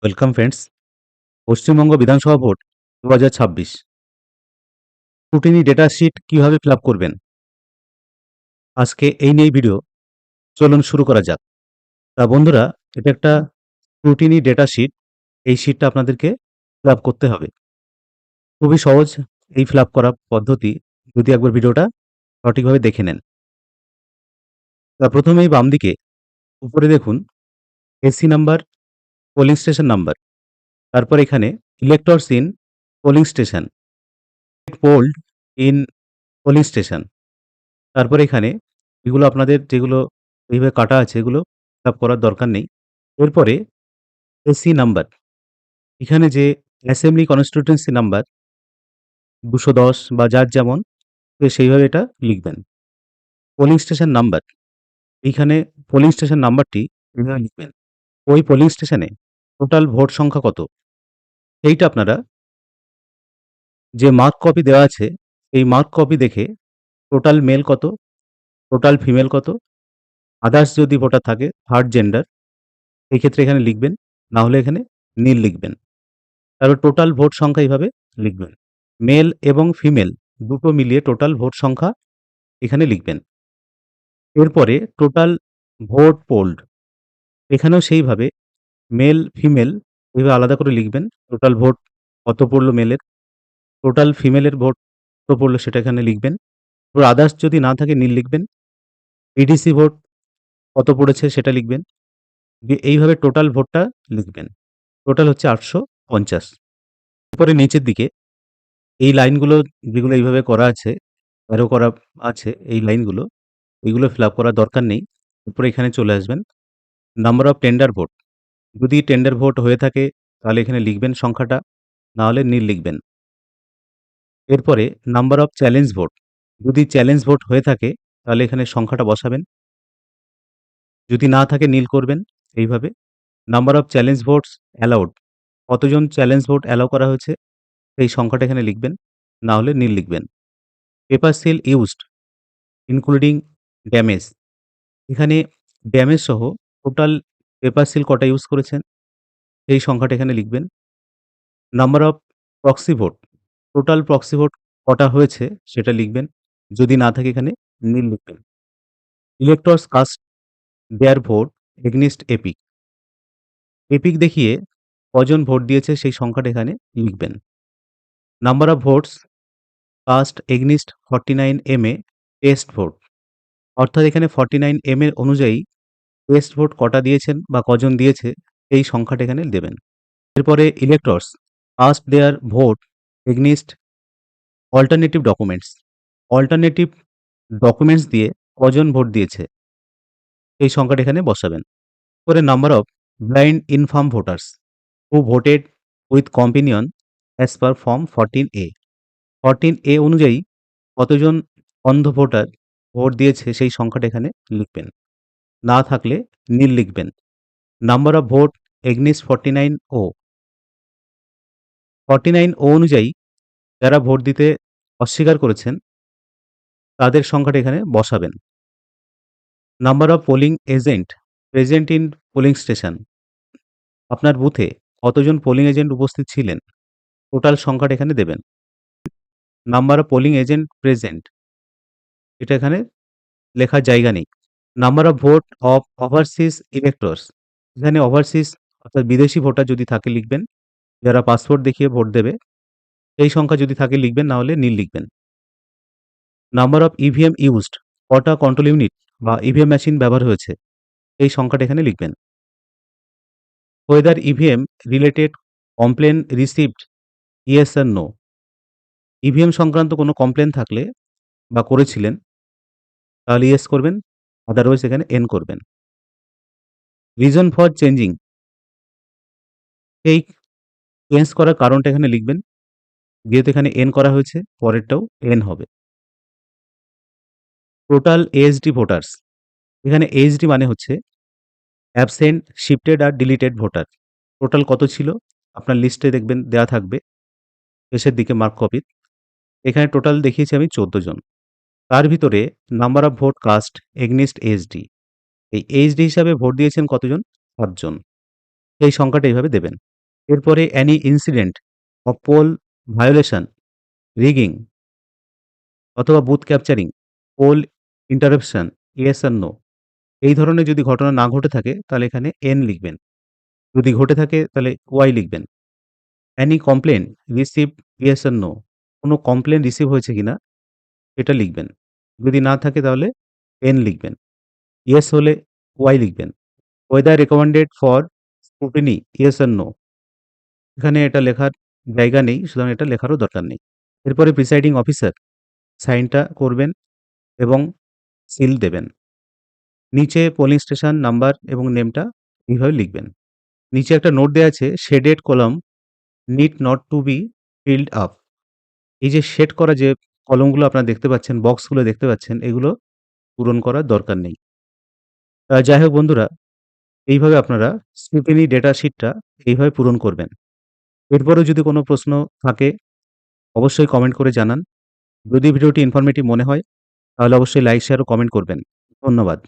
Welcome friends. Paschimbanga Vidhan Sabha vote 2026 scrutiny data sheet কিভাবে fill up করবেন, আজকে এই নিয়েই ভিডিও। চলুন শুরু করা যাক। তা বন্ধুরা, এটা একটা স্ক্রুটিনি ডেটা শিট। এই শিটটা আপনাদেরকে ফিল আপ করতে হবে। খুবই সহজ এই ফিল আপ করার পদ্ধতি, যদি একবার ভিডিওটা সঠিকভাবে দেখে নেন। তা প্রথমেই বাম দিকে উপরে দেখুন AC number, polling station number, তারপর এখানে electors in polling station, pooled in polling station, তারপরে এখানে এগুলো আপনাদের যেগুলো এইভাবে কাটা আছে এগুলো ফিল আপ করার দরকার নেই। এরপরে এসি নাম্বার, এখানে যে অ্যাসেম্বলি কনস্টিটিউয়েন্সি নাম্বার 210 বা যার যেমন, তো সেইভাবে এটা লিখবেন। পোলিং স্টেশন নাম্বার, এইখানে পোলিং স্টেশন নাম্বারটি এইভাবে লিখবেন। ওই পোলিং স্টেশনে টোটাল ভোট সংখ্যা কত, এইটা আপনারা যে মার্ক কপি দেওয়া আছে এই মার্ক কপি দেখে টোটাল মেল কত, টোটাল ফিমেল কত, আদার্স যদি ভোটার থাকে থার্ড জেন্ডার, এই ক্ষেত্রে এখানে লিখবেন, না হলে এখানে নীল লিখবেন। তারপর টোটাল ভোট সংখ্যা এইভাবে লিখবেন। মেল এবং ফিমেল দুটো মিলিয়ে টোটাল ভোট সংখ্যা এখানে লিখবেন। এরপরে টোটাল ভোট পোল্ড, এখানেও সেইভাবে মেল ফিমেল এভাবে আলাদা করে লিখবেন। টোটাল ভোট কত পড়লো মেলের, টোটাল ফিমেলের ভোট কত পড়লো সেটা এখানে লিখবেন। এবার আদার্স যদি না থাকে নীল লিখবেন। ইডিসি ভোট কত পড়েছে সেটা লিখবেন। দিয়ে এইভাবে টোটাল ভোটটা লিখবেন। টোটাল হচ্ছে 850। এরপরে নিচের দিকে এই লাইনগুলো যেগুলো এইভাবে করা আছে, অ্যারো করা আছে এই লাইনগুলো, এগুলো ফিল আপ করার দরকার নেই। এরপরে এখানে চলে আসবেন। নাম্বার অফ টেন্ডার ভোট, যদি টেন্ডার ভোট হয়ে থাকে তাহলে এখানে লিখবেন সংখ্যাটা, না হলে নীল লিখবেন। এরপরে নাম্বার অফ চ্যালেঞ্জ ভোট, যদি চ্যালেঞ্জ ভোট হয়ে থাকে তাহলে এখানে সংখ্যাটা বসাবেন, যদি না থাকে নীল করবেন এইভাবে। Number of challenge votes allowed, কতজন চ্যালেঞ্জ ভোট অ্যালাউ করা হয়েছে এই সংখ্যাটা এখানে লিখবেন, না হলে নীল লিখবেন। Paper seal used including damage, এখানে ড্যামেজ সহ টোটাল পেপার সিল কটা ইউজ করেছেন এই সংখ্যাটা এখানে লিখবেন। Number of proxy vote, total proxy vote কটা হয়েছে সেটা লিখবেন, যদি না থাকে এখানে নীল লিখবেন। Electors cast their vote against EPIC, EPIC দেখিয়ে কজন ভোট দিয়েছে সেই সংখ্যাটা এখানে লিখবেন। Number of votes cast against 49 M A test vote, অর্থাৎ এখানে 49 এম এর অনুযায়ী টেস্ট ভোট কটা দিয়েছেন বা কজন দিয়েছে এই সংখ্যাটা এখানে দেবেন। এরপরে electors cast their vote against alternative documents, alternative documents দিয়ে কজন ভোট দিয়েছে এই সংখ্যাটা এখানে বসাবেন। পরে number of blind infirm voters who voted with companion as per form 14A, 14A অনুযায়ী কতজন অন্ধ ভোটার ভোট দিয়েছে সেই সংখ্যাটা এখানে লিখবেন, না থাকলে নীল লিখবেন। Number of vote against 49O, 49O অনুযায়ী যারা ভোট দিতে অস্বীকার করেছেন তাদের সংখ্যাটা এখানে বসাবেন। Number of polling agent present in polling station, আপনার বুথে কতজন পোলিং এজেন্ট উপস্থিত ছিলেন টোটাল সংখ্যাটা এখানে দেবেন। Number of polling agent present, এটা এখানে লেখার জায়গা নেই। Number of vote of overseas electors, এখানে ওভারসিজ অর্থাৎ বিদেশি ভোটার যদি থাকে লিখবেন, যারা পাসপোর্ট দেখিয়ে ভোট দেবে সেই সংখ্যা যদি থাকে লিখবেন, না হলে নীল লিখবেন। নাম্বার অফ ইভিএম ইউজড, কটা কন্ট্রোল ইউনিট বা ইভিএম মেশিন ব্যবহার হয়েছে এই সংখ্যাটা এখানে লিখবেন। Whether EVM related complain received yes or no, EVM সংক্রান্ত কোনো কমপ্লেন থাকলে বা করেছিলেন তাহলে ইয়েস করবেন, আদারওয়াইজ এখানে এন করবেন। রিজন ফর চেঞ্জিং, এই চেঞ্জ করার কারণটা এখানে লিখবেন, যেহেতু এখানে এন করা হয়েছে পরেরটাও এন হবে। টোটাল এইচডি ভোটার্স, এখানে এইচডি মানে হচ্ছে অ্যাবসেন্ট শিফটেড আর ডিলিটেড ভোটার, টোটাল কত ছিল আপনার লিস্টে দেখবেন দেওয়া থাকবে শেষের দিকে মার্ক কপি, এখানে টোটাল দেখিয়েছি আমি 14 জন। তার ভিতরে number of vote cast against HD, এই এইচডি হিসাবে ভোট দিয়েছেন কতজন, 7 জন, এই সংখ্যাটা এইভাবে দেবেন। এরপরে any incident of poll violation, rigging অথবা booth capturing, poll interruption, yes or no. এই ধরনের যদি ঘটনা না ঘটে থাকে তাহলে এখানে এন লিখবেন। যদি ঘটে থাকে তাহলে ওয়াই লিখবেন। Any complain receive, yes or no. কোনো কমপ্লেন রিসিভ হয়েছে কিনা এটা লিখবেন। যদি না থাকে তাহলে এন লিখবেন। ইয়েস হলে ওয়াই লিখবেন। Whether recommended for scrutiny, yes or no. এখানে এটা লেখার জায়গা নেই, সুতরাং এটা লেখারও দরকার নেই। এরপরে প্রিসাইডিং অফিসার সাইনটা করবেন এবং সিল দেবেন। নিচে পোলিং স্টেশন নাম্বার এবং নেমটা এইভাবে লিখবেন। নিচে একটা নোট দেয়া আছে, shaded column need not to be filled up. এই যে শেড করা যে কলমগুলো আপনারা দেখতে পাচ্ছেন, বক্সগুলো দেখতে পাচ্ছেন, এগুলো পূরণ করার দরকার নেই। যাই হোক বন্ধুরা, এইভাবে আপনারা স্ক্রুটিনি ডেটা শিটটা এইভাবে পূরণ করবেন। এরপরেও যদি কোনো প্রশ্ন থাকে অবশ্যই কমেন্ট করে জানান। যদি ভিডিওটি ইনফরমেটিভ মনে হয় তাহলে অবশ্যই লাইক, শেয়ার ও কমেন্ট করবেন। ধন্যবাদ।